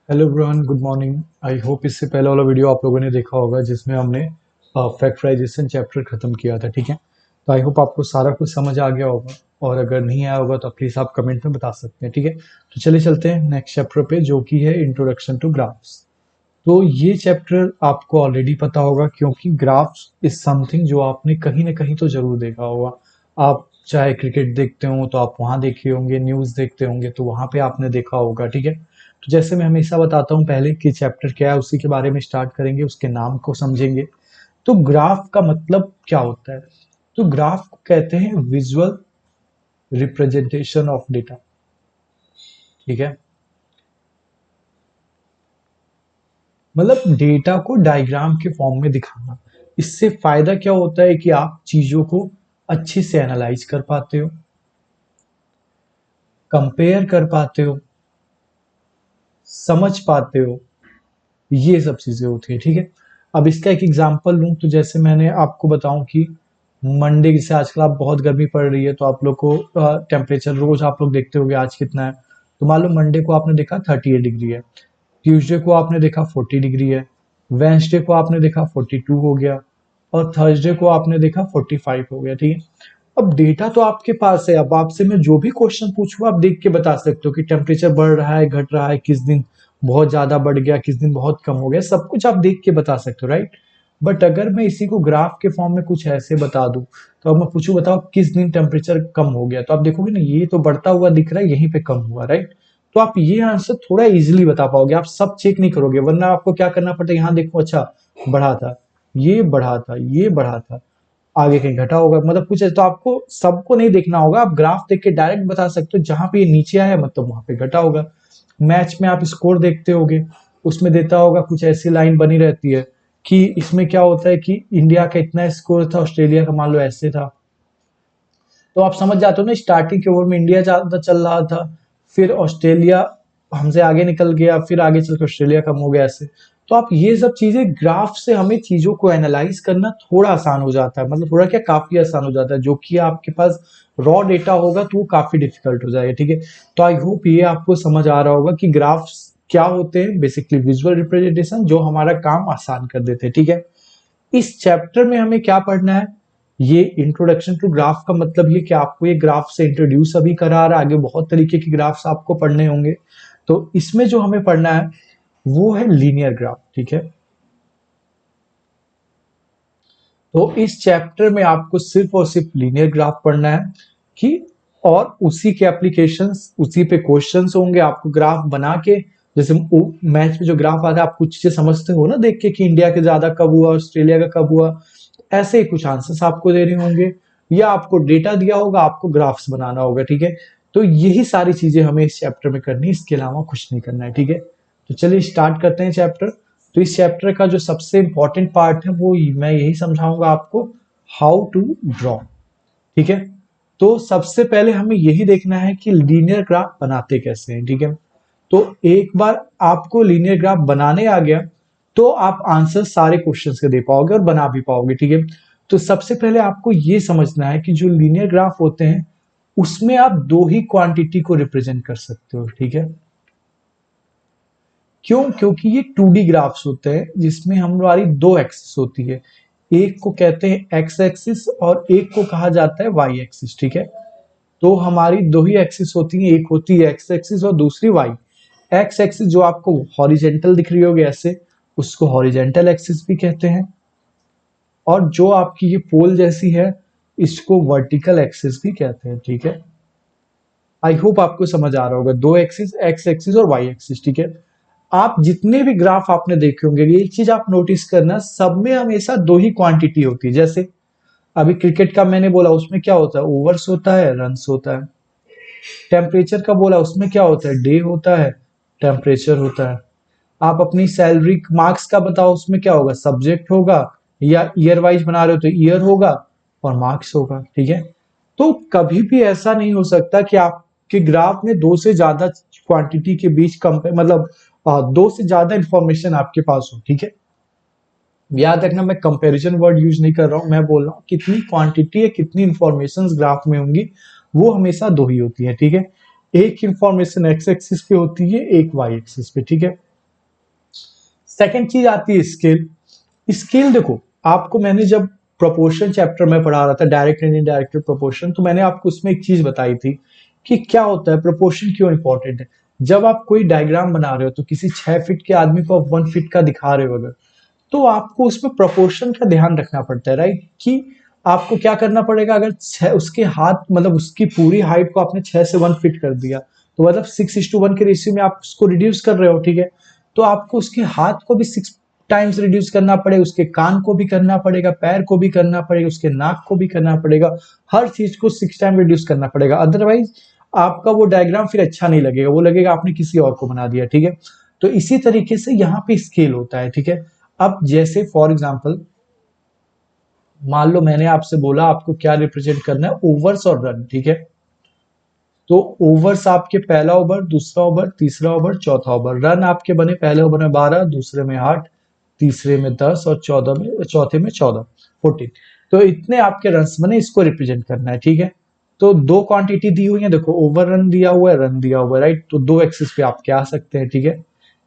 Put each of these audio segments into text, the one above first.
Hello everyone, good morning. I hope इससे पहले वाला वीडियो आप लोगों ने देखा होगा जिसमें हमने फैक्टराइजेशन चैप्टर खत्म किया था। ठीक है, तो आई होप आपको सारा कुछ समझ आ गया होगा, और अगर नहीं आया होगा तो प्लीज़ आप कमेंट में बता सकते हैं। ठीक है, तो चलिए चलते हैं नेक्स्ट चैप्टर पे, जो कि है इंट्रोडक्शन टू ग्राफ्स। तो ये चैप्टर आपको ऑलरेडी पता होगा, क्योंकि ग्राफ्स इज समथिंग जो आपने कहीं ना कहीं तो जरूर देखा होगा। आप चाहे क्रिकेट देखते हो तो आप वहां देखे होंगे, न्यूज़ देखते होंगे तो वहां पे आपने देखा होगा। ठीक है, तो जैसे मैं हमेशा बताता हूँ, पहले कि चैप्टर क्या है उसी के बारे में स्टार्ट करेंगे, उसके नाम को समझेंगे। तो ग्राफ का मतलब क्या होता है? तो ग्राफ को कहते हैं विजुअल रिप्रेजेंटेशन ऑफ डेटा। ठीक है, मतलब डेटा को डायग्राम के फॉर्म में दिखाना। इससे फायदा क्या होता है कि आप चीजों को अच्छे से एनालाइज कर पाते हो, कंपेयर कर पाते हो, समझ पाते हो, ये सब चीजें होती है। ठीक है, अब इसका एक एग्जांपल लूं तो जैसे मैंने आपको बताऊं कि मंडे से आजकल आप बहुत गर्मी पड़ रही है, तो आप लोग को टेम्परेचर रोज आप लोग देखते होंगे आज कितना है। तो मान लो मंडे को आपने देखा 38 डिग्री है, ट्यूसडे को आपने देखा 40 डिग्री है, वेंसडे को आपने देखा 42 हो गया, और थर्सडे को आपने देखा 45 हो गया। ठीक है, अब डेटा तो आपके पास है। अब आपसे मैं जो भी क्वेश्चन पूछूं आप देख के बता सकते हो कि टेम्परेचर बढ़ रहा है, घट रहा है, किस दिन बहुत ज्यादा बढ़ गया, किस दिन बहुत कम हो गया, सब कुछ आप देख के बता सकते हो, राइट। बट अगर मैं इसी को ग्राफ के फॉर्म में कुछ ऐसे बता दूं, तो अब मैं पूछूं बताओ किस दिन टेम्परेचर कम हो गया, तो आप देखोगे ना ये तो बढ़ता हुआ दिख रहा है, यहीं पे कम हुआ, राइट। तो आप ये आंसर थोड़ा इजिली बता पाओगे, आप सब चेक नहीं करोगे, वरना आपको क्या करना पड़ता है, यहाँ देखो अच्छा बढ़ा था, ये बढ़ा था, ये बढ़ा था, आगे कहीं घटा होगा, मतलब कुछ है, तो आपको सबको नहीं देखना होगा, आप ग्राफ देख के डायरेक्ट बता सकते हो जहां पे ये नीचे आया मतलब वहां पे घटा होगा। मैच में आप स्कोर देखते होगे, उसमें देता होगा कुछ ऐसी लाइन बनी रहती है कि इसमें क्या होता है कि इंडिया का इतना स्कोर था, ऑस्ट्रेलिया का मान लो ऐसे था। तो आप समझ जाते हो ना, स्टार्टिंग के ओवर में इंडिया ज्यादा चल रहा था, फिर ऑस्ट्रेलिया हमसे आगे निकल गया, फिर आगे चल के ऑस्ट्रेलिया कम हो गया, ऐसे। तो आप ये सब चीजें ग्राफ से हमें चीजों को एनालाइज करना थोड़ा आसान हो जाता है, मतलब थोड़ा क्या काफी आसान हो जाता है, जो कि आपके पास रॉ डेटा होगा तो वो काफी डिफिकल्ट हो जाएगा। ठीक है, तो आई होप ये आपको समझ आ रहा होगा कि ग्राफ्स क्या होते हैं। बेसिकली विजुअल रिप्रेजेंटेशन जो हमारा काम आसान कर देते हैं। ठीक है, इस चैप्टर में हमें क्या पढ़ना है, ये इंट्रोडक्शन टू ग्राफ का मतलब ये कि आपको ये ग्राफ से इंट्रोड्यूस अभी करा रहा है, आगे बहुत तरीके के ग्राफ्स आपको पढ़ने होंगे। तो इसमें जो हमें पढ़ना है वो है लीनियर ग्राफ। ठीक है, तो इस चैप्टर में आपको सिर्फ और सिर्फ लीनियर ग्राफ पढ़ना है कि, और उसी के एप्लीकेशंस, उसी पे क्वेश्चंस होंगे, आपको ग्राफ बना के, जैसे मैच में जो ग्राफ आता है आप कुछ चीजें समझते हो ना देख के कि इंडिया के ज्यादा कब हुआ, ऑस्ट्रेलिया का कब हुआ, ऐसे ही कुछ आंसर्स आपको देने होंगे, या आपको डेटा दिया होगा, आपको ग्राफ्स बनाना होगा। ठीक है, तो यही सारी चीजें हमें इस चैप्टर में करनी है, इसके अलावा कुछ नहीं करना है। ठीक है, तो चलिए स्टार्ट करते हैं चैप्टर। तो इस चैप्टर का जो सबसे इंपॉर्टेंट पार्ट है वो मैं यही समझाऊंगा आपको, हाउ टू ड्रॉ। ठीक है, तो सबसे पहले हमें यही देखना है कि लीनियर ग्राफ बनाते कैसे हैं। ठीक है, तो एक बार आपको लीनियर ग्राफ बनाने आ गया तो आप आंसर सारे क्वेश्चंस के दे पाओगे और बना भी पाओगे। ठीक है, तो सबसे पहले आपको ये समझना है कि जो लीनियर ग्राफ होते हैं उसमें आप दो ही क्वांटिटी को रिप्रेजेंट कर सकते हो। ठीक है, क्यों? क्योंकि ये 2D ग्राफ्स होते हैं जिसमें हमारी दो एक्सिस होती है, एक को कहते हैं एक्स एक्सिस और एक को कहा जाता है वाई एक्सिस। ठीक है, तो हमारी दो ही एक्सिस होती हैं, एक होती है एक्स एक्सिस और दूसरी वाई। एक्स एक्सिस जो आपको हॉरिजेंटल दिख रही होगी ऐसे, उसको हॉरिजेंटल एक्सिस भी कहते हैं, और जो आपकी ये पोल जैसी है इसको वर्टिकल एक्सिस भी कहते हैं। ठीक है, आई होप आपको समझ आ रहा होगा, दो एक्सिस, एक्स एक्सिस और वाई एक्सिस। ठीक है, आप जितने भी ग्राफ आपने देखे होंगे एक चीज आप नोटिस करना, सब में हमेशा दो ही क्वांटिटी होती है। जैसे अभी क्रिकेट का मैंने बोला, उसमें क्या होता है, ओवर्स होता है, रन्स होता है। टेम्परेचर का बोला, उसमें क्या होता है, डे होता है, टेम्परेचर होता है। आप अपनी सैलरी मार्क्स का बताओ, उसमें क्या होगा, सब्जेक्ट होगा, या ईयर वाइज बना रहे हो तो ईयर होगा और मार्क्स होगा। ठीक है, तो कभी भी ऐसा नहीं हो सकता कि आपके ग्राफ में दो से ज्यादा क्वांटिटी के बीच कंपेयर, मतलब दो से ज्यादा इंफॉर्मेशन आपके पास हो। ठीक है, याद रखना मैं कंपैरिजन वर्ड यूज नहीं कर रहा हूं, मैं बोल रहा हूं कितनी क्वांटिटी है, कितनी इंफॉर्मेशन ग्राफ में होंगी, वो हमेशा दो ही होती है। ठीक है, एक इंफॉर्मेशन एक्स एक्सिस पे होती है, एक वाई एक्सिस पे। ठीक है, सेकंड चीज आती है स्केल। स्केल देखो, आपको मैंने जब प्रोपोर्शन चैप्टर में पढ़ा रहा था, डायरेक्ट एंड इनडायरेक्ट प्रोपोर्शन, तो मैंने आपको उसमें एक चीज बताई थी कि क्या होता है, प्रोपोर्शन क्यों इंपॉर्टेंट है। जब आप कोई डायग्राम बना रहे हो तो किसी 6 फीट के आदमी को आप 1 फीट का दिखा रहे हो अगर, तो आपको उसमें प्रोपोर्शन का ध्यान रखना पड़ता है, राइट। कि आपको क्या करना पड़ेगा, अगर उसके हाथ मतलब उसकी पूरी हाइट को आपने 6 से 1 फीट कर दिया, तो मतलब 6:1 के रेशियो में आप उसको रिड्यूस कर रहे हो, ठीक है। तो आपको उसके हाथ को भी 6 टाइम्स रिड्यूस करना पड़ेगा, उसके कान को भी करना पड़ेगा, पैर को भी करना पड़ेगा, उसके नाक को भी करना पड़ेगा, हर चीज को 6 टाइम रिड्यूस करना पड़ेगा। अदरवाइज आपका वो डायग्राम फिर अच्छा नहीं लगेगा, वो लगेगा आपने किसी और को बना दिया, ठीक है। तो इसी तरीके से यहाँ पे स्केल होता है, ठीक है। अब जैसे फॉर एग्जाम्पल मान लो मैंने आपसे बोला आपको क्या रिप्रेजेंट करना है, ओवर्स और रन, ठीक है। तो ओवर्स आपके पहला ओवर, दूसरा ओवर, तीसरा ओवर, चौथा ओवर। रन आपके बने पहले ओवर में 12, दूसरे में 8, तीसरे में 10 और चौथे में 14, 14। तो इतने आपके रन बने, इसको रिप्रेजेंट करना है, ठीक है। तो दो क्वांटिटी दी हुई है, देखो ओवर रन दिया हुआ है, रन दिया हुआ है, राइट। तो दो एक्सिस पे आप क्या आ सकते हैं, ठीक है।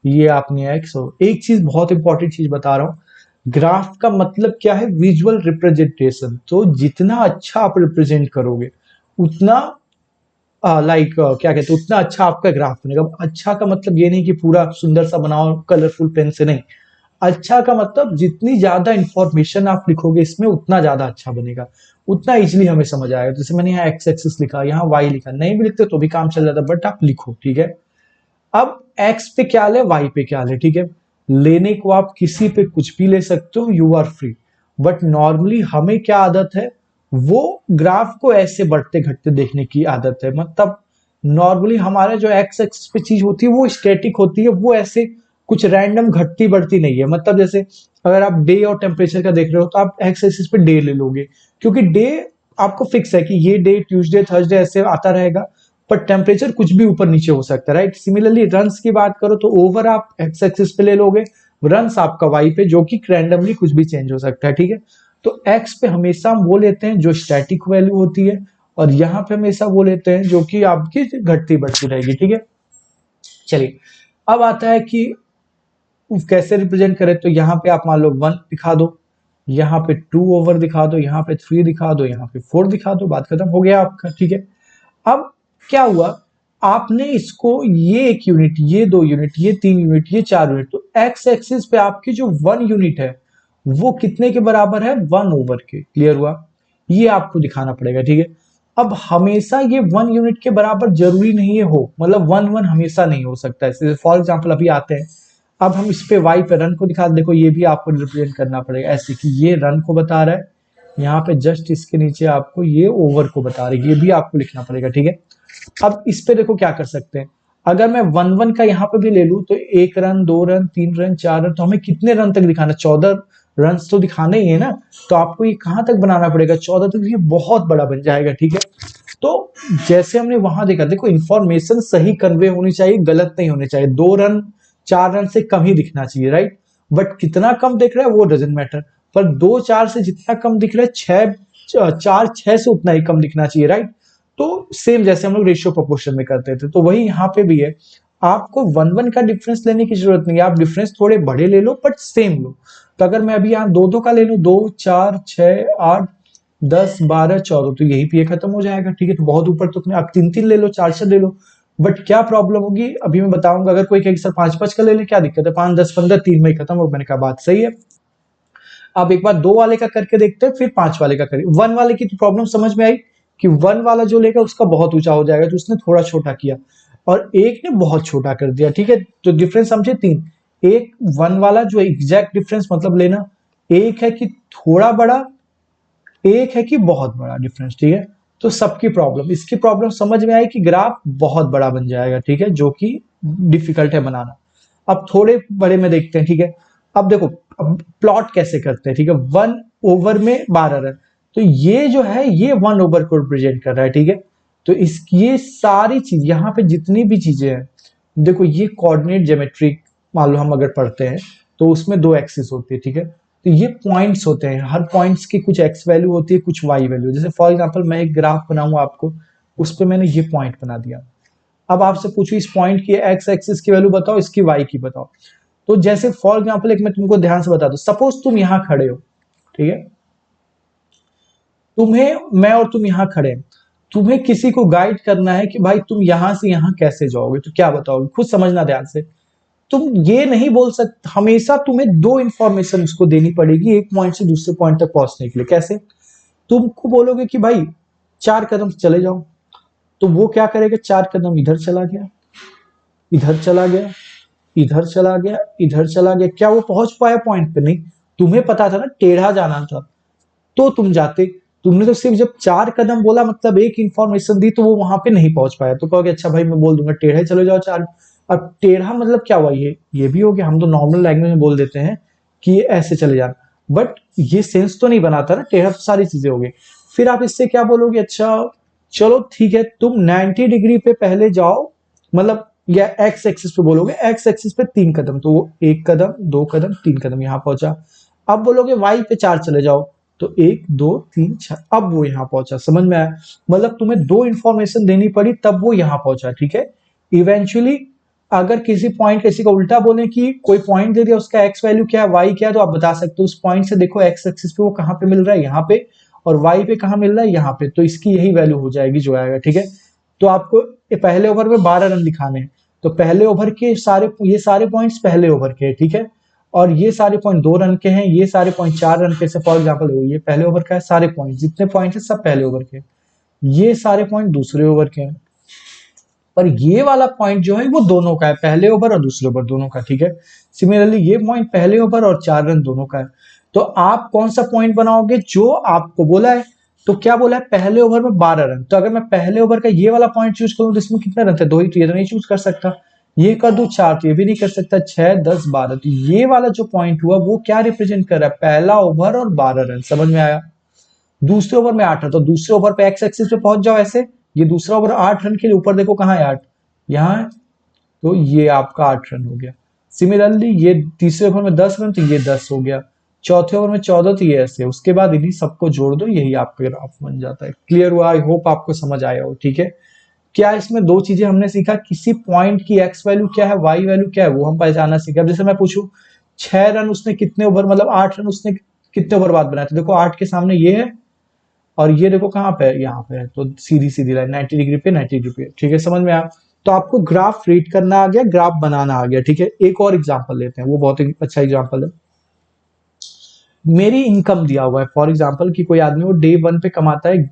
ये आपने एक्स हो। एक चीज बहुत इंपॉर्टेंट चीज बता रहा हूँ, ग्राफ का मतलब क्या है, विजुअल रिप्रेजेंटेशन। तो जितना अच्छा आप रिप्रेजेंट करोगे उतना क्या कहते हैं, उतना अच्छा आपका ग्राफ बनेगा। अच्छा का मतलब ये नहीं कि पूरा सुंदर सा बनाओ कलरफुल पेन से, नहीं। अच्छा का मतलब जितनी ज्यादा इंफॉर्मेशन आप लिखोगे इसमें उतना ज्यादा अच्छा बनेगा, उतना इजीली हमें समझ आएगा। जैसे मैंने यहाँ एक्स एक्सिस लिखा, यहाँ वाई लिखा, नहीं भी लिखते तो भी काम चल जाता, बट आप लिखो, ठीक है। अब एक्स पे क्या ले, वाई पे क्या ले, ठीक है। लेने को आप किसी पे कुछ भी ले सकते हो, you are free. But normally हमें क्या आदत है, वो ग्राफ को ऐसे बढ़ते घटते देखने की आदत है। मतलब नॉर्मली हमारा जो एक्स एक्सिस पे चीज होती है वो स्टैटिक होती है, वो ऐसे कुछ रैंडम घटती बढ़ती नहीं है। मतलब जैसे अगर आप डे और टेम्परेचर का देख रहे हो तो आप एक्स एक्सिस पे डे ले लोगे, क्योंकि डे आपको फिक्स है कि ये डे ट्यूसडे थर्सडे ऐसे आता रहेगा। पर टेम्परेचर कुछ भी ऊपर नीचे हो सकता है, राइट। सिमिलरली रन्स की बात करो तो ओवर आप एक्स एक्सिस पे ले लोगे, रन्स आपका वाई पे, जो कि रैंडमली कुछ भी चेंज हो सकता है, ठीक है। तो एक्स पे हमेशा हम वो लेते हैं जो स्टैटिक वैल्यू होती है, और यहाँ पे हमेशा वो लेते हैं जो कि आपकी घटती बढ़ती रहेगी, ठीक है। चलिए, अब आता है कि कैसे रिप्रेजेंट करें। तो यहाँ पे आप मान लो 1 दिखा दो, यहाँ पे 2 ओवर दिखा दो, यहाँ पे 3 दिखा दो, यहाँ पे 4 दिखा दो, बात खत्म हो गया आपका, ठीक है। अब क्या हुआ, आपने इसको ये 1 यूनिट, ये 2 यूनिट, ये 3 यूनिट, ये 4 यूनिट, तो एक्स एक्सिस पे आपकी जो 1 यूनिट है वो कितने के बराबर है, 1 ओवर के। क्लियर हुआ, ये आपको दिखाना पड़ेगा, ठीक है। अब हमेशा ये 1 यूनिट के बराबर जरूरी नहीं है हो, मतलब 1 1 हमेशा नहीं हो सकता है। फॉर एग्जाम्पल अभी आते हैं, अब हम इस पे वाई पे रन को दिखा, देखो ये भी आपको रिप्रेजेंट करना पड़ेगा ऐसे कि ये रन को बता रहा है, यहाँ पे जस्ट इसके नीचे आपको ये ओवर को बता रहा है, ये भी आपको लिखना पड़ेगा, ठीक है। अब इस पे देखो क्या कर सकते हैं, अगर मैं 1 1 का यहाँ पे भी ले लूं तो 1 रन, 2 रन, 3 रन, 4 रन, तो हमें कितने रन तक दिखाना, 14 रन तो दिखाने ही है ना। तो आपको ये कहां तक बनाना पड़ेगा, 14 तक, ये बहुत बड़ा बन जाएगा, ठीक है। तो जैसे हमने वहां देखा, देखो इंफॉर्मेशन सही कन्वे होनी चाहिए, गलत नहीं होनी चाहिए। 2 रन 4 रन से कम ही दिखना चाहिए, राइट। बट कितना कम दिख रहा है वो डजेंट मैटर, पर 2 4 से जितना कम दिख रहा है, 4 6 से उतना ही कम दिखना चाहिए, राइट। तो सेम जैसे हम लोग रेशियो प्रोपोर्शन में करते थे, तो वही यहाँ पे भी है। आपको 1 1 का डिफरेंस लेने की जरूरत नहीं है, आप डिफरेंस थोड़े बड़े ले लो बट सेम लो। तो अगर मैं अभी यहाँ 2 2 का ले लूं, 2 4 6 8 10 12 14, तो यही पे खत्म हो जाएगा, ठीक है। तो बहुत ऊपर तो नहीं, आप 3 3 ले लो, 4 4 ले लो। बट क्या प्रॉब्लम होगी अभी मैं बताऊंगा। अगर कोई कहेगी सर 5 5 का ले ले, क्या दिक्कत है, 5 10 15 3 में ही खत्म हो। मैंने कहा बात सही है। अब एक बार 2 वाले का करके देखते हैं, फिर 5 वाले का करें। 1 वाले की तो प्रॉब्लम समझ में आई कि 1 वाला जो लेगा उसका बहुत ऊंचा हो जाएगा, तो उसने थोड़ा छोटा किया, और एक ने बहुत छोटा कर दिया, ठीक है। तो डिफरेंस समझे 3। एक 1 वाला जो एग्जैक्ट डिफरेंस मतलब लेना, एक है कि थोड़ा बड़ा, एक है कि बहुत बड़ा डिफरेंस, ठीक है। तो सबकी प्रॉब्लम, इसकी प्रॉब्लम समझ में आई कि ग्राफ बहुत बड़ा बन जाएगा, ठीक है, जो कि डिफिकल्ट है बनाना। अब थोड़े बड़े में देखते हैं, ठीक है। अब देखो, अब प्लॉट कैसे करते हैं, ठीक है। 1 ओवर में 12 रन, तो ये जो है ये 1 ओवर को रिप्रेजेंट कर रहा है, ठीक है। तो इस ये सारी चीज यहाँ पे जितनी भी चीजें हैं, देखो ये कोऑर्डिनेट ज्योमेट्री मान लो हम अगर पढ़ते हैं, तो उसमें 2 एक्सिस होती है, ठीक है। तो ये पॉइंट्स होते हैं, हर पॉइंट्स की कुछ एक्स वैल्यू होती है, कुछ वाई वैल्यू। जैसे फॉर एग्जांपल मैं एक ग्राफ बनाऊंगा आपको, उस पर मैंने ये पॉइंट बना दिया। अब आपसे पूछू इस पॉइंट की एक्स एक्सिस की वैल्यू बताओ, इसकी वाई की बताओ। तो जैसे फॉर एग्जाम्पल एक मैं तुमको ध्यान से बता दूं, सपोज तुम यहां खड़े हो, ठीक है, तुम्हें मैं और तुम यहां खड़े हैं, तुम्हें किसी को गाइड करना है कि भाई तुम यहां से यहां कैसे जाओगे, तो क्या बताओगे, खुद समझना ध्यान से। तुम ये नहीं बोल सकते, हमेशा तुम्हें दो इंफॉर्मेशन उसको देनी पड़ेगी एक पॉइंट से दूसरे पॉइंट तक पहुंचने के लिए। कैसे? तुमको बोलोगे कि भाई 4 कदम चले जाओ, तो वो क्या करेगा, 4 कदम इधर चला गया, इधर चला गया, इधर चला गया, इधर चला गया, क्या वो पहुंच पाया पॉइंट पे? नहीं। तुम्हें पता था ना टेढ़ा जाना था, तो तुम जाते। तुमने तो सिर्फ जब 4 कदम बोला, मतलब एक इंफॉर्मेशन दी, तो वो वहां पे नहीं पहुंच पाया, तो कहोगे अच्छा भाई मैं बोल दूंगा टेढ़े चले जाओ 4। अब टेढ़ा मतलब क्या हुआ, ये भी हो गया, हम तो नॉर्मल लैंग्वेज में बोल देते हैं कि ये ऐसे चले जाना, बट ये सेंस तो नहीं बनाता ना, टेढ़ा तो सारी चीजें हो गई। फिर आप इससे क्या बोलोगे, अच्छा चलो ठीक है, तुम 90 डिग्री पे पहले जाओ, मतलब या एक्स एक्सिस पे बोलोगे, एक्स एक्सिस पे 3 कदम, तो वो 1 कदम 2 कदम 3 कदम यहां पहुंचा। अब बोलोगे वाई पे 4 चले जाओ, तो 1 2 3 4, अब वो यहां पहुंचा। समझ में आया? मतलब तुम्हें दो इंफॉर्मेशन देनी पड़ी तब वो यहां पहुंचा, ठीक है। इवेंचुअली अगर किसी पॉइंट किसी को उल्टा बोले कि कोई पॉइंट दे दिया, उसका एक्स वैल्यू क्या है, वाई क्या है, तो आप बता सकते हो उस पॉइंट से, देखो एक्स एक्सिस पे वो कहां पे मिल रहा है, यहाँ पे, और वाई पे कहां मिल रहा है, यहाँ पे, तो इसकी यही वैल्यू हो जाएगी जो आएगा, ठीक है। तो आपको पहले ओवर में 12 रन दिखाने हैं, तो पहले ओवर के सारे, ये सारे पॉइंट्स पहले ओवर के, ठीक है, और ये सारे पॉइंट 2 रन के हैं, ये सारे पॉइंट 4 रन के। फॉर एग्जाम्पल ये पहले ओवर का है, सारे पॉइंट जितने पॉइंट है सब पहले ओवर के, ये सारे पॉइंट दूसरे ओवर के हैं, पर ये वाला पॉइंट जो है वो दोनों का है, पहले ओवर और दूसरे ओवर दोनों का, ठीक है। सिमिलरली ये पॉइंट पहले ओवर और 4 रन दोनों का है। तो आप कौन सा पॉइंट बनाओगे जो आपको बोला है, तो क्या बोला है, पहले ओवर में 12 रन, तो अगर मैं पहले ओवर का ये वाला पॉइंट चूज करूं तो इसमें कितने रन थे, 2 ही, तो ये तो नहीं चूज कर सकता। ये कर दू 4, तो ये भी नहीं कर सकता, 6 10 12, तो ये वाला जो पॉइंट हुआ वो क्या रिप्रेजेंट कर रहा है, पहला ओवर और 12 रन। समझ में आया? दूसरे ओवर में 8 रन, तो दूसरे ओवर पे एक्स एक्सिस पे पहुंच जाओ ऐसे, ये दूसरा ओवर 8 रन के लिए, ऊपर देखो कहाँ है 8, यहाँ है, तो ये आपका 8 रन हो गया। सिमिलरली ये तीसरे ओवर में 10 रन, तो ये 10 हो गया, चौथे ओवर में 14, तो ये ऐसे, उसके बाद इन्हीं सबको जोड़ दो, यही आपका ग्राफ बन जाता है। क्लियर हुआ? आई होप आपको समझ आया हो, ठीक है। क्या इसमें दो चीजें हमने सीखा, किसी पॉइंट की एक्स वैल्यू क्या है, वाई वैल्यू क्या है, वो हम पहचानना सीखा। अब जैसे मैं पूछूं 6 रन उसने कितने ओवर, मतलब 8 रन उसने कितने ओवर बाद बनाए, तो देखो 8 के सामने ये है, और ये देखो कहाँ पे है, यहाँ पे है, तो सीधी सीधी लाइन 90 डिग्री पे 90 डिग्री पे, ठीक है। समझ में आया? तो आपको ग्राफ रीड करना आ गया, ग्राफ बनाना आ गया, ठीक है। एक और एग्जांपल लेते हैं, वो बहुत ही अच्छा एग्जांपल है। मेरी इनकम दिया हुआ है, फॉर एग्जांपल कि कोई आदमी वो डे 1 पे कमाता है,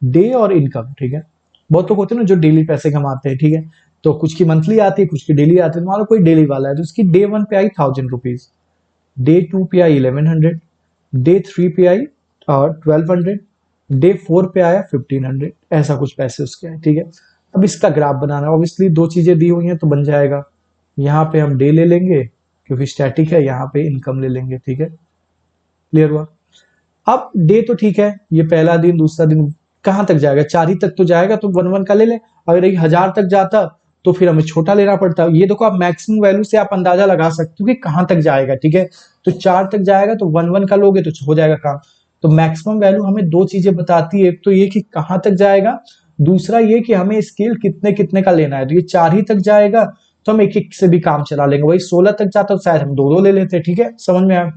डे और इनकम, ठीक है। बहुत लोग होते हैं ना जो डेली पैसे कमाते हैं, ठीक है, तो कुछ की मंथली आती है, कुछ की डेली आती है। मान लो कोई डेली वाला है, तो उसकी डे 1 पे आई 1000 रुपीज, डे 2 पे आई 1100, डे 3 पे आई 1200, डे 4 पे आया 1500, ऐसा कुछ पैसे उसके हैं, ठीक है। अब इसका ग्राफ बनाना है, ऑब्वियसली दो चीजें दी हुई हैं तो बन जाएगा। यहाँ पे हम डे ले लेंगे क्योंकि स्टैटिक है, यहाँ पे इनकम ले लेंगे, ठीक है। क्लियर हुआ? अब डे तो ठीक है, ये पहला दिन दूसरा दिन, कहां तक जाएगा, 4 ही तक तो जाएगा, तो 1 1 का ले ले। अगर 1000 तक जाता तो फिर हमें छोटा लेना पड़ता। ये देखो आप मैक्सिमम वैल्यू से आप अंदाजा लगा सकते हो कि कहां तक जाएगा, ठीक है। तो 4 तक जाएगा तो 1 1 का लोगे तो हो जाएगा काम। तो मैक्सिमम वैल्यू हमें दो चीजें बताती है, एक तो ये कि कहां तक जाएगा, दूसरा ये कि हमें स्केल कितने कितने का लेना है। तो ये 4 ही तक जाएगा तो हम एक एक से भी काम चला लेंगे, वही 16 तक जाता तो शायद हम 2 2 ले लेते, ठीक है। समझ में आया?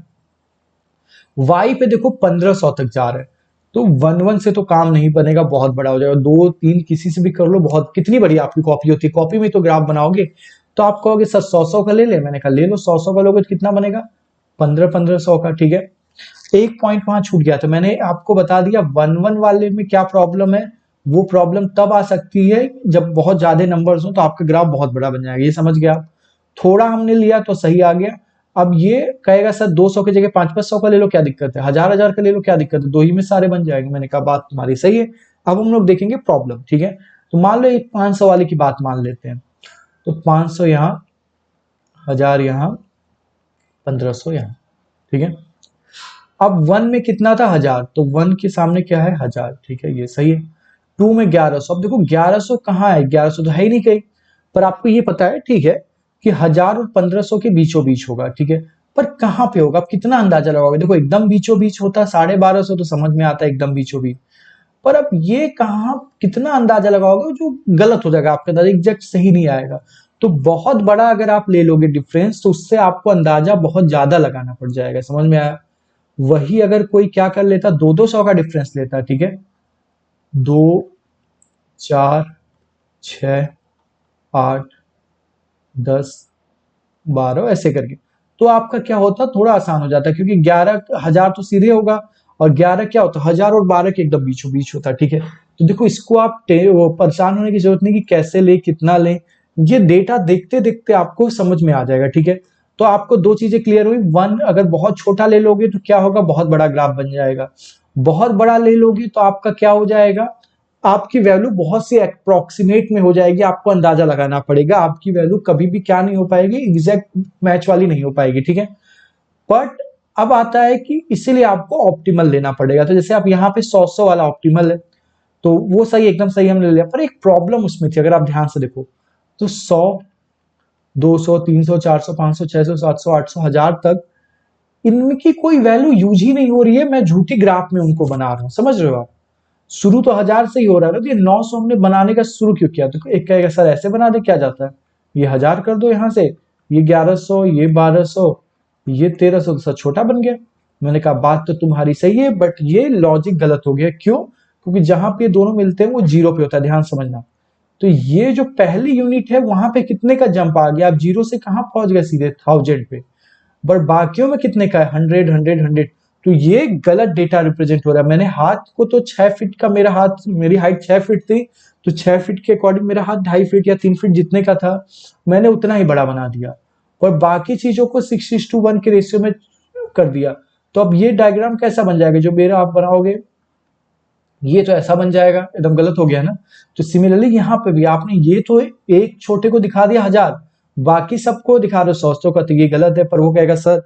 वाई पे देखो 1500 तक जा रहा है, तो 1 1 से तो काम नहीं बनेगा, बहुत बड़ा हो जाएगा। 2 3 किसी से भी कर लो, बहुत, कितनी बड़ी आपकी कॉपी होती है, कॉपी में तो ग्राफ बनाओगे। तो आप कहोगे सर 100 का ले ले, मैंने कहा ले लो, 100 का लोगे तो कितना बनेगा, 1500 का, ठीक है। एक पॉइंट वहां छूट गया था, मैंने आपको बता दिया 1 1 वाले में क्या प्रॉब्लम है। वो प्रॉब्लम तब आ सकती है जब बहुत ज्यादा नंबर्स हो, तो आपका ग्राफ बहुत बड़ा बन जाएगा, ये समझ गया आप। थोड़ा हमने लिया तो सही आ गया। अब ये कहेगा सर 200 की जगह 500 का ले लो, क्या दिक्कत है, 1000 का ले लो, क्या दिक्कत है, दो ही में सारे बन जाएंगे। मैंने कहा बात तुम्हारी सही है। अब हम लोग देखेंगे प्रॉब्लम, ठीक है। तो मान लो एक 500 वाले की बात मान लेते हैं, तो 500 यहाँ, 1000 यहाँ, 1500 यहाँ, ठीक है। अब 1 में कितना था, 1000, तो 1 के सामने क्या है, 1000, ठीक है, ये सही है। 2 में 1100, अब देखो 1100 कहाँ है, 1100 तो है ही नहीं कहीं, पर आपको ये पता है, ठीक है, कि 1000 और 1500 के बीचों बीच होगा, ठीक है। पर कहां पे होगा, आप कितना अंदाजा लगाओगे, देखो एकदम बीचों बीच होता 1250, तो समझ में आता है एकदम बीचों बीच। पर अब ये कहाँ, कितना अंदाजा लगाओगे जो गलत हो जाएगा आपका अंदाजा, एग्जैक्ट सही नहीं आएगा। तो बहुत बड़ा अगर आप ले लोगे डिफरेंस तो उससे आपको अंदाजा बहुत ज्यादा लगाना पड़ जाएगा। समझ में आया? वही अगर कोई क्या कर लेता, 200 का डिफरेंस लेता, ठीक है, 2, 4, 6, 8, 10, 12 ऐसे करके, तो आपका क्या होता, थोड़ा आसान हो जाता, क्योंकि 11,000 तो सीधे होगा, और 11 क्या होता, 1000 और 12 के एकदम बीचों बीच होता, ठीक है। तो देखो इसको आप वो परेशान होने की जरूरत नहीं कि कैसे ले कितना ले, ये डेटा देखते देखते आपको समझ में आ जाएगा, ठीक है। तो आपको दो चीजें क्लियर हुई, वन, अगर बहुत छोटा ले लोगे तो क्या होगा, बहुत बड़ा ग्राफ बन जाएगा। बहुत बड़ा ले लोगे तो आपका क्या हो जाएगा, आपकी वैल्यू बहुत सी अप्रोक्सीमेट में हो जाएगी, आपको अंदाजा लगाना पड़ेगा, आपकी वैल्यू कभी भी क्या नहीं हो पाएगी, एग्जैक्ट मैच वाली नहीं हो पाएगी, ठीक है। बट अब आता है कि इसीलिए आपको ऑप्टिमल लेना पड़ेगा। तो जैसे आप यहाँ पे 100 वाला ऑप्टिमल है, तो वो सही, एकदम सही हमने ले लिया, पर एक प्रॉब्लम उसमें थी, अगर आप ध्यान से देखो तो 100, 200, 300, 400, 500, 600, 700, 800, 1000 तक इनकी कोई वैल्यू यूज ही नहीं हो रही है, मैं झूठी ग्राफ में उनको बना रहा हूं, समझ रहे हो आप? शुरू तो 1000 से ही हो रहा है, तो ये 900 हमने बनाने का शुरू क्यों किया? तो एक कहेगा सर ऐसे बना दे, क्या जाता है, ये 1000 कर दो यहाँ से, ये 1100, ये 1200, ये 1300, तो सर छोटा बन गया। मैंने कहा बात तो तुम्हारी सही है, बट ये लॉजिक गलत हो गया। क्यों? क्योंकि जहां पे ये दोनों मिलते हैं वो जीरो पे होता है, ध्यान समझना। तो ये जो पहली यूनिट है वहां पे कितने का जंप आ गया, आप जीरो से कहां पहुंच गए, सीधे 1000 पे। बट बाकियों में कितने का है, 100, 100, 100। तो ये गलत डेटा रिप्रेजेंट हो रहा है। मैंने हाथ को तो 6 फीट का, मेरा हाथ, मेरी हाइट 6 फीट थी, तो 6 फीट के अकॉर्डिंग मेरा हाथ 2.5 फीट या 3 फीट जितने का था, मैंने उतना ही बड़ा बना दिया, और बाकी चीजों को 6:1 के रेशियो में कर दिया। तो अब ये डायग्राम कैसा बन जाएगा जो मेरा आप बनाओगे, ये तो ऐसा बन जाएगा, एकदम गलत हो गया ना। तो सिमिलरली यहाँ पे भी आपने ये तो एक छोटे को दिखा दिया 1000, बाकी सबको दिखा रहे 100 का, तो ये गलत है। पर वो कहेगा सर,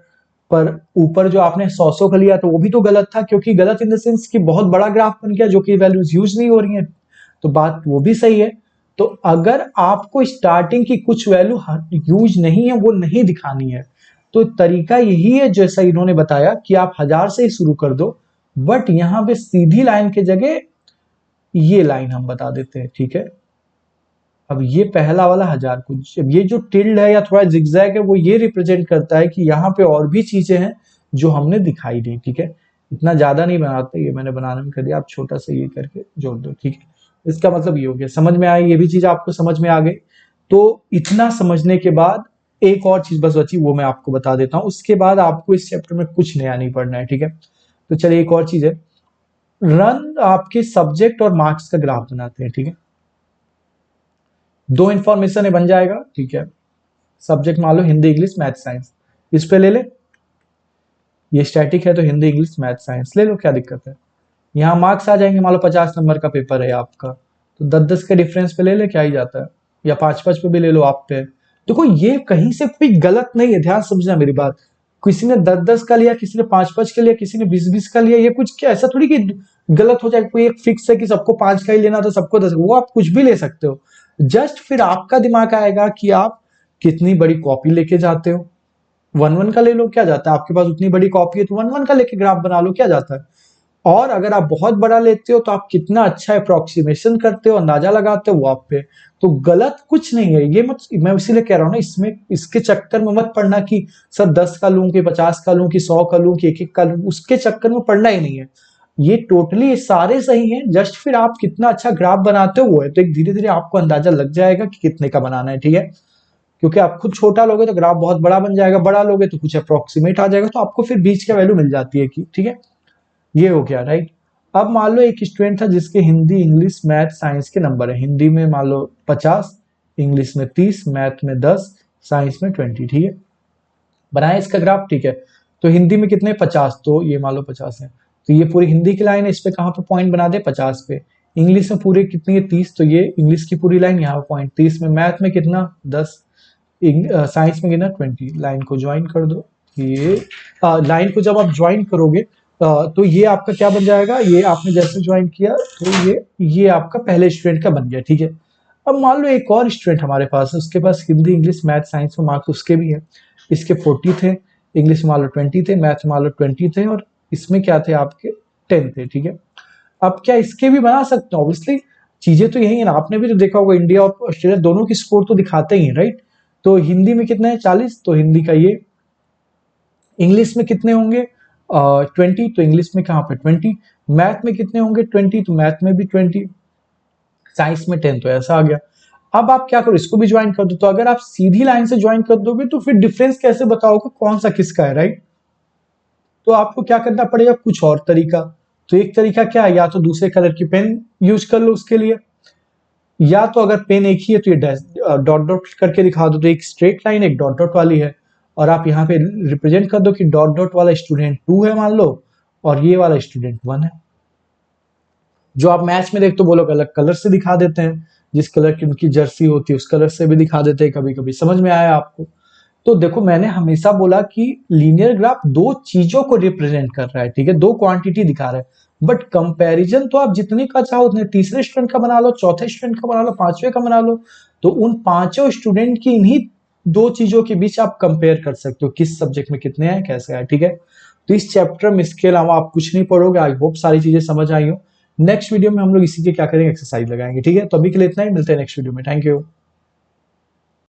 पर ऊपर जो आपने 100 का लिया तो वो भी तो गलत था, क्योंकि गलत इन द सेंस कि बहुत बड़ा ग्राफ बन गया जो कि वैल्यूज यूज नहीं हो रही है। तो बात वो भी सही है। तो अगर आपको स्टार्टिंग की कुछ वैल्यू यूज नहीं है, वो नहीं दिखानी है, तो तरीका यही है जैसा इन्होंने बताया कि आप 1000 से ही शुरू कर दो, बट यहां पे सीधी लाइन के जगह ये लाइन हम बता देते हैं, ठीक है। अब ये पहला वाला 1000 को, अब ये जो टिल्ड है या थोड़ा जिगजैग है, वो ये रिप्रेजेंट करता है कि यहाँ पे और भी चीजें हैं जो हमने दिखाई दी, ठीक है। इतना ज्यादा नहीं बनाते, ये मैंने बनाने में कर दिया, आप छोटा सा ये करके जोड़ दो, ठीक है। इसका मतलब ये हो गया, समझ में आई, ये भी चीज आपको समझ में आ गई। तो इतना समझने के बाद एक और चीज बस बची, वो मैं आपको बता देता हूँ, उसके बाद आपको इस चैप्टर में कुछ नया नहीं पढ़ना है, ठीक है। तो चलिए एक और चीज है, रन आपके सब्जेक्ट और मार्क्स का ग्राफ बनाते हैं, ठीक है। दो इंफॉर्मेशन है, बन जाएगा, ठीक है। सब्जेक्ट मान लो हिंदी, इंग्लिश, मैथ, साइंस, इस पे ले ले। ये स्टैटिक है तो हिंदी, इंग्लिश, मैथ, साइंस ले लो, क्या दिक्कत है। यहाँ मार्क्स आ जाएंगे, मान लो 50 नंबर का पेपर है आपका, तो 10-10 के डिफरेंस पे ले ले, क्या ही जाता है, या 5-5 पे भी ले लो आप पे। देखो ये कहीं से कोई गलत नहीं है, ध्यान समझना मेरी बात। किसी ने 10-10 का लिया, किसी ने 5-5 का लिया, किसी ने 20-20 का लिया, ये कुछ क्या ऐसा थोड़ी कि गलत हो जाए, कोई एक फिक्स है कि सबको 5 का ही लेना तो सबको 10, वो आप कुछ भी ले सकते हो। जस्ट फिर आपका दिमाग आएगा कि आप कितनी बड़ी कॉपी लेके जाते हो। 1-1 का ले लो, क्या जाता है, आपके पास उतनी बड़ी कॉपी है तो 1-1 का लेके ग्राफ बना लो, क्या जाता है। और अगर आप बहुत बड़ा लेते हो तो आप कितना अच्छा अप्रोक्सीमेशन करते हो, अंदाजा लगाते हो, वो आप पे। तो गलत कुछ नहीं है ये, मत, मैं इसीलिए कह रहा हूं ना, इसमें इसके चक्कर में मत पड़ना कि सर 10 का लूं कि 50 का लूं कि 100 का लूं कि 1-1 का लूं, उसके चक्कर में पड़ना ही नहीं है। ये टोटली सारे सही हैं, जस्ट फिर आप कितना अच्छा ग्राफ बनाते हो वो है। तो एक धीरे धीरे आपको अंदाजा लग जाएगा कि कितने का बनाना है, ठीक है। क्योंकि आप खुद छोटा लोगे तो ग्राफ बहुत बड़ा बन जाएगा, बड़ा लोगे तो कुछ अप्रोक्सीमेट आ जाएगा, तो आपको फिर बीच का वैल्यू मिल जाती है कि ठीक है। ये हो गया, राइट। अब मान लो एक स्टूडेंट था जिसके हिंदी, इंग्लिश, मैथ, साइंस के नंबर है। हिंदी में मान लो 50, इंग्लिश में 30, मैथ में 10, साइंस में 20, ठीक है। बनाए इसका ग्राफ, ठीक है। तो हिंदी में कितने, 50, तो ये मान लो 50 है, तो ये पूरी हिंदी की लाइन है, इस पे कहाँ पे पॉइंट बना दे, 50 पे। इंग्लिश में पूरे कितनी है, 30, तो ये इंग्लिश की पूरी लाइन यहाँ पे पॉइंट 30 में। मैथ में कितना, 10, साइंस में कितना, 20। लाइन को ज्वाइन कर दो। ये लाइन को जब आप ज्वाइन करोगे तो ये आपका क्या बन जाएगा, ये आपने जैसे ज्वाइन किया तो ये आपका पहले स्टूडेंट का बन गया, ठीक है। अब मान लो एक और स्टूडेंट हमारे पास है, उसके पास हिंदी, इंग्लिश, मैथ, साइंस में मार्क्स उसके भी है। इसके 40 थे, इंग्लिश मान लो 20 थे, मैथ मान लो 20 थे, और इसमें क्या थे आपके 10 थे, ठीक है। अब क्या इसके भी बना सकते हो, ऑब्वियसली चीजें तो यही है ना, आपने भी तो देखा होगा इंडिया और ऑस्ट्रेलिया दोनों की स्कोर तो दिखाते ही हैं, राइट। तो हिंदी में कितने हैं 40, तो हिंदी का ये। इंग्लिश में कितने होंगे 20, तो इंग्लिश में कहाँ पे 20। मैथ में कितने होंगे 20, तो मैथ में भी 20। साइंस में 10, तो ऐसा आ गया। अब आप क्या करो, इसको भी ज्वाइन कर दो। तो अगर आप सीधी लाइन से ज्वाइन कर दोगे तो फिर डिफरेंस कैसे बताओगे कौन सा किसका है, राइट। तो आपको क्या करना पड़ेगा, कुछ और तरीका। तो एक तरीका क्या है, या तो दूसरे कलर की पेन यूज कर लो उसके लिए, या तो अगर पेन एक ही है तो ये डॉट डॉट करके दिखा दो, तो एक स्ट्रेट लाइन एक डॉट डॉट वाली है, और आप यहाँ पे रिप्रेजेंट कर दो कि डॉट डॉट वाला स्टूडेंट 2 है मान लो, और ये वाला स्टूडेंट 1 है। जो आप मैच में देखते हो वो लोग अलग कलर से दिखा देते हैं, जिस कलर की उनकी जर्सी होती है उस कलर से भी दिखा देते हैं कभी कभी। समझ में आया आपको। तो देखो मैंने हमेशा बोला कि लीनियर ग्राफ दो चीजों को रिप्रेजेंट कर रहा है, ठीक है, दो क्वांटिटी दिखा रहा है। बट कंपैरिजन तो आप जितने का चाहो उतने, तीसरे स्टूडेंट का बना लो, चौथे स्टूडेंट का बना लो, पांचवे का बना लो। तो उन पांचों स्टूडेंट की इन्हीं दो चीजों के बीच आप कंपेयर कर सकते हो, किस सब्जेक्ट में कितने हैं कैसे है, ठीक है। तो इस चैप्टर में इसके अलावा आप कुछ नहीं पढ़ोगे। आई होप सारी चीजें समझ आई हो। नेक्स्ट वीडियो में हम लोग इसी के क्या करेंगे, एक्सरसाइज लगाएंगे, ठीक है। तो अभी के लिए इतना ही, मिलते हैं नेक्स्ट वीडियो में। Thank you.